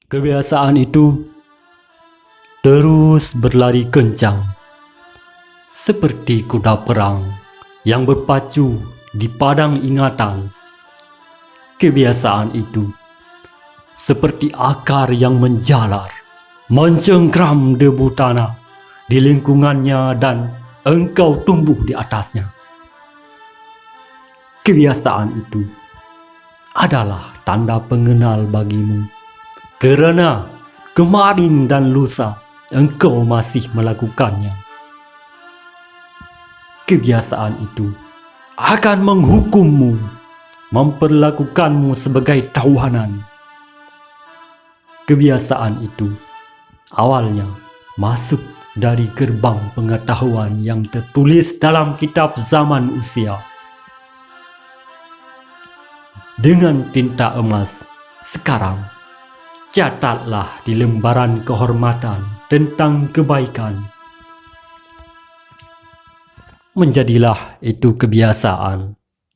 Kebiasaan itu terus berlari kencang, seperti kuda perang yang berpacu di padang ingatan. Kebiasaan itu seperti akar yang menjalar, mencengkram debu tanah di lingkungannya dan engkau tumbuh di atasnya. Kebiasaan itu adalah tanda pengenal bagimu, karena kemarin dan lusa engkau masih melakukannya. Kebiasaan itu akan menghukummu, memperlakukanmu sebagai tawanan. Kebiasaan itu awalnya masuk dari gerbang pengetahuan yang tertulis dalam kitab zaman usia. Dengan tinta emas, sekarang catatlah di lembaran kehormatan tentang kebaikan. Menjadilah itu kebiasaan.